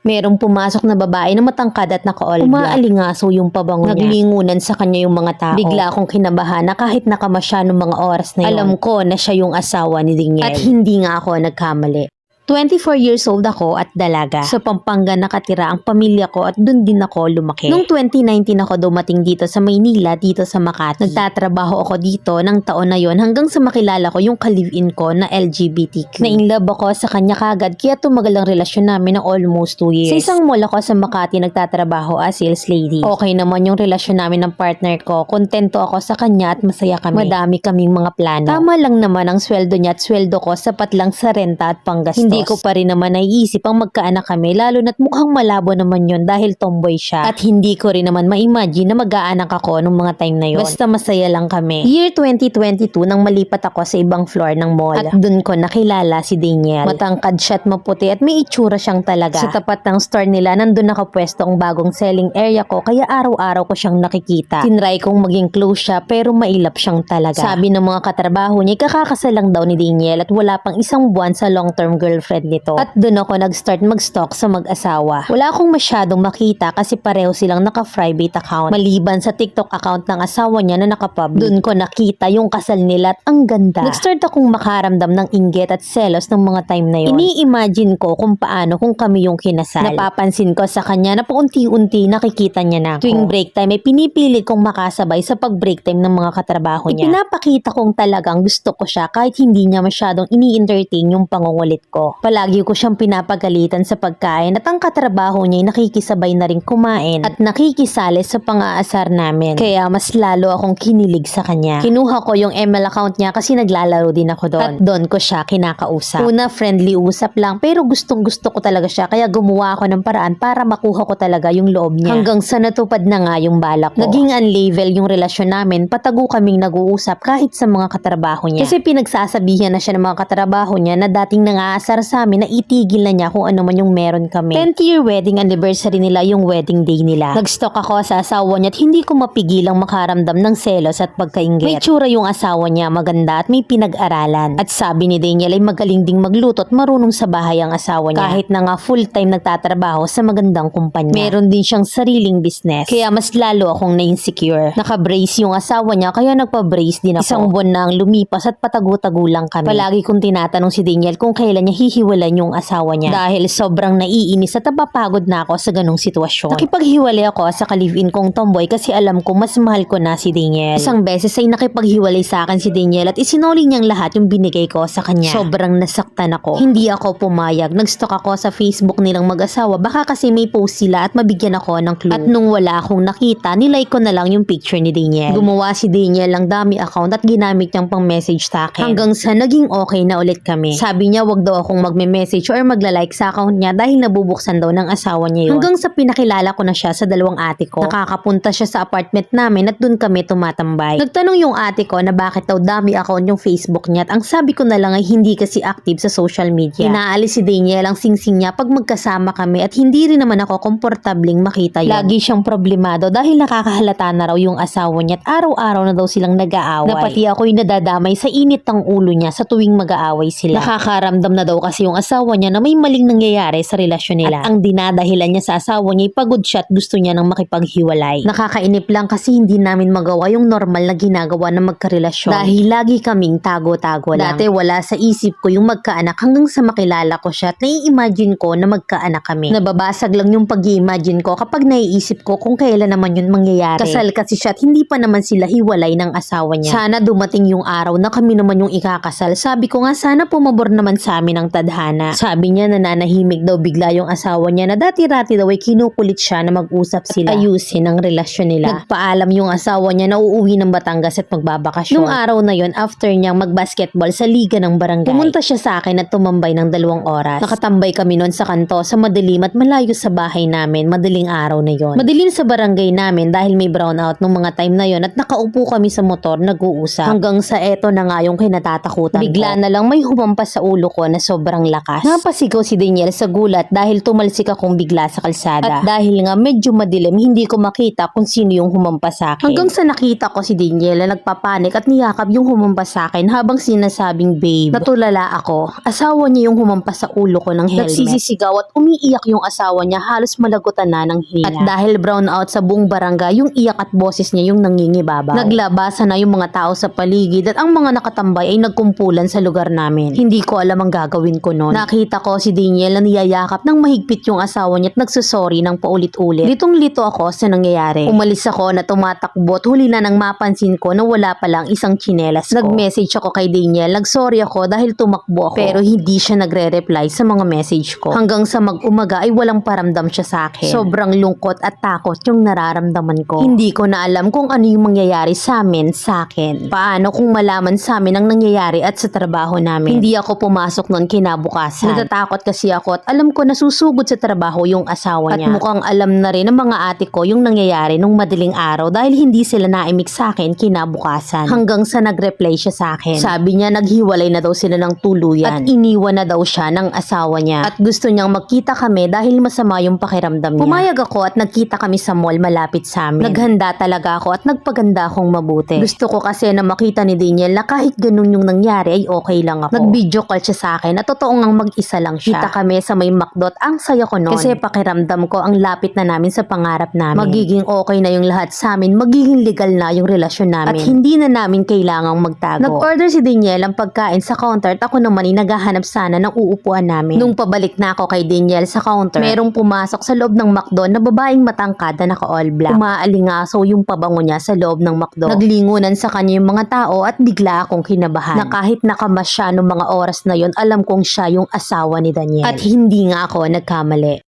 Merong pumasok na babae na matangkad at naka-all black. Umaalingaso yung pabango niya. Naglingunan sa kanya yung mga tao. Bigla akong kinabahan na kahit nakamasya nung mga oras na yun. Alam ko na siya yung asawa ni Daniel. At hindi nga ako nagkamali. 24 years old ako at dalaga. Sa Pampanga nakatira ang pamilya ko at dun din ako lumaki. Noong 2019 ako dumating dito sa Maynila, dito sa Makati. Nagtatrabaho ako dito ng taon na yon hanggang sa makilala ko yung ka-live-in ko na LGBTQ. Na-inlove ako sa kanya kagad kaya tumagal ang relasyon namin ng almost 2 years. Sa isang mall ako sa Makati nagtatrabaho as sales lady. Okay naman yung relasyon namin ng partner ko. Kontento ako sa kanya at masaya kami. Madami kaming mga plano. Tama lang naman ang sweldo niya at sweldo ko sapat lang sa renta at panggastos. Hindi ko pa rin naman naiisip ang magkaanak kami lalo na't mukhang malabo naman yon dahil tomboy siya. At hindi ko rin naman ma-imagine na mag-aanak ako nung mga time na yon. Basta masaya lang kami. Year 2022 nang malipat ako sa ibang floor ng mall. At dun ko nakilala si Daniel. Matangkad siya at maputi at may itsura siyang talaga. Sa tapat ng store nila nandun nakapwesto ang bagong selling area ko kaya araw-araw ko siyang nakikita. Tinry kong maging close siya pero mailap siyang talaga. Sabi ng mga katrabaho niya kakakasal lang daw ni Daniel at wala pang isang buwan sa long-term girlfriend nito. At doon ako nag-start mag-stalk sa mag-asawa. Wala akong masyadong makita kasi pareho silang naka-private account. Maliban sa TikTok account ng asawa niya na naka-public. Doon ko nakita yung kasal nila at ang ganda. Nag-start akong makaramdam ng inggit at selos ng mga time na yon. Ini-imagine ko kung paano kung kami yung kinasal. Napapansin ko sa kanya na paunti-unti nakikita niya na ako. Tuwing break time ay pinipilit kong makasabay sa pag-break time ng mga katrabaho niya. Ipinapakita kong talagang gusto ko siya kahit hindi niya masyadong ini-entertain yung pangungulit ko. Palagi ko siyang pinapagalitan sa pagkain at ang katrabaho niya ay nakikisabay na rin kumain at nakikisali sa pang-aasar namin. Kaya mas lalo akong kinilig sa kanya. Kinuha ko yung ML account niya kasi naglalaro din ako doon. At doon ko siya kinakausap. Una friendly usap lang pero gustong gusto ko talaga siya kaya gumawa ako ng paraan para makuha ko talaga yung loob niya. Hanggang sa natupad na nga yung balak ko. Naging unlevel yung relasyon namin, patago kaming nag-uusap kahit sa mga katrabaho niya. Kasi pinagsasabihan na siya ng mga katrabaho niya na dating nangaasar sa amin na itigil na niya kung ano man yung meron kami. 10th year wedding anniversary nila yung wedding day nila. Nag-stalk ako sa asawa niya at hindi ko mapigilang makaramdam ng selos at pagkainggit. May tsura yung asawa niya, maganda at may pinag-aralan. At sabi ni Daniel ay magaling ding magluto at marunong sa bahay ang asawa niya. Kahit na nga full-time nagtatrabaho sa magandang kumpanya. Meron din siyang sariling business. Kaya mas lalo akong na-insecure. Naka-brace yung asawa niya kaya nagpa-brace din ako. Isang buwan na ang lumipas at patago-tago lang kami. Palagi kong tinatanong si Daniel kung kailan niya hihiwalan yung asawa niya. Dahil sobrang naiinis at napapagod na ako sa ganong sitwasyon. Nakipaghiwalay ako sa ka-live-in kong tomboy kasi alam ko mas mahal ko na si Daniel. Isang beses ay nakipaghiwalay sa akin si Daniel at isinuli niyang lahat yung binigay ko sa kanya. Sobrang nasaktan ako. Hindi ako pumayag. Nag-stalk ako sa Facebook nilang mag-asawa baka kasi may post sila at mabigyan ako ng clue. At nung wala akong nakita, nilike ko na lang yung picture ni Daniel. Gumawa si Daniel ng dummy account at ginamit niyang pang message sa akin. Hanggang sa naging okay na ulit kami. Sabi niya wag daw akong magme-message or magla-like sa account niya dahil nabubuksan daw ng asawa niya yun. Hanggang sa pinakilala ko na siya sa dalawang ate ko. Nakakapunta siya sa apartment namin at dun kami tumatambay. Nagtanong yung ate ko na bakit daw dummy account yung Facebook niya at ang sabi ko na lang ay hindi kasi active sa social media. Inaalis si Daniel ang singsing niya pag magkasama kami at hindi rin naman ako komportabling makita yun. Lagi siyang problemado dahil nakakahalata na raw yung asawa niya at araw-araw na daw silang nag-aaway. Na pati ako'y nadadamay sa init ng ulo niya sa tuwing mag-aaway sila. Nakakaramdam na daw kasi yung asawa niya na may maling nangyayari sa relasyon nila. At ang dinadahilan niya sa asawa niya ay pagod siya at gusto niya nang makipaghiwalay. Nakakainip lang kasi hindi namin magawa yung normal na ginagawa ng magkarelasyon. Dahil lagi kaming tago-tago lang. Dati wala sa isip ko yung magkaanak hanggang sa makilala ko siya at nai-imagine ko na magkaanak kami. Nababasag lang yung pag-i-imagine ko kapag naiisip ko kung kailan naman yun mangyayari. Kasal kasi siya at hindi pa naman sila hiwalay ng asawa niya. Sana dumating yung araw na kami naman yung ikakasal. Sabi ko nga sana pumabor naman sa amin ang tadhana. Sabi niya nananahimik daw bigla yung asawa niya na dati-rati daw ay kinukulit siya na mag-usap sila at ayusin ang relasyon nila. Nagpaalam yung asawa niya na uuwi ng Batangas at magbabakasyon. Nung araw na yon after niyang mag-basketball sa liga ng barangay, pumunta siya sa akin at tumambay ng 2 oras. Nakatambay kami noon sa kanto sa madilim at malayo sa bahay namin. Madaling araw na yon. Madilim sa barangay namin dahil may brownout nung mga time na yon at nakaupo kami sa motor nag-uusap. Hanggang sa eto na nga yung kinatatakutan. Bigla na lang may humampas sa ulo ko na sobrang sobrang lakas. Napasigaw si Daniel sa gulat dahil tumalsik akong bigla sa kalsada. At dahil nga medyo madilim, hindi ko makita kung sino yung humampas sa akin. Hanggang sa nakita ko si Daniel na nagpapanik at niyakap yung humampas sa akin habang sinasabing babe. Natulala ako. Asawa niya yung humampas sa ulo ko ng helmet. Nagsisisigaw at umiiyak yung asawa niya, halos malagutan na ng hila. At dahil brown out sa buong barangay, yung iyak at boses niya yung nangingibabaw. Naglabasan na yung mga tao sa paligid at ang mga nakatambay ay nagkumpulan sa lugar namin. Hindi ko alam ang gagawin ko noon. Nakita ko si Daniel na niyayakap ng mahigpit yung asawa niya at nagsusorry ng paulit-ulit. Litong-lito ako sa nangyayari. Umalis ako na tumatakbo at huli na nang mapansin ko na wala palang isang tsinelas ko. Nag-message ako kay Daniel, nagsorry ako dahil tumakbo ako. Pero hindi siya nagre-reply sa mga message ko. Hanggang sa mag-umaga ay walang paramdam siya sa akin. Sobrang lungkot at takot yung nararamdaman ko. Hindi ko na alam kung ano yung mangyayari sa amin, sa akin. Paano kung malaman sa amin ang nangyayari at sa trabaho namin? Hindi ako pumasok noon kinabukasan. Natatakot kasi ako at alam ko na susugod sa trabaho yung asawa niya. At mukhang alam na rin ng mga ate ko yung nangyayari nung madaling araw dahil hindi sila naimik sa akin kinabukasan. Hanggang sa nag-reply siya sa akin. Sabi niya naghiwalay na daw sila ng tuluyan. At iniwan na daw siya ng asawa niya. At gusto niyang magkita kami dahil masama yung pakiramdam niya. Pumayag ako at nagkita kami sa mall malapit sa amin. Naghanda talaga ako at nagpaganda akong mabuti. Gusto ko kasi na makita ni Daniel na kahit ganun yung nangyari ay okay lang ako. Nag-video call siya sa akin at totoo ngang mag-isa lang siya. Kita kami sa may McDo at ang saya ko noon. Kasi pakiramdam ko ang lapit na namin sa pangarap namin. Magiging okay na yung lahat sa amin. Magiging legal na yung relasyon namin. At hindi na namin kailangang magtago. Nag-order si Daniel ang pagkain sa counter at ako naman ay naghahanap sana ng uupuan namin. Nung pabalik na ako kay Daniel sa counter, merong pumasok sa loob ng McDo na babaeng matangkad na naka-all black. Umaalingaso yung pabango niya sa loob ng McDo. Naglingunan sa kanya yung mga tao at bigla akong kinabahan. Na kahit nakamas siya nung mga oras na yon, alam kong siya yung asawa ni Daniel. At hindi nga ako nagkamali.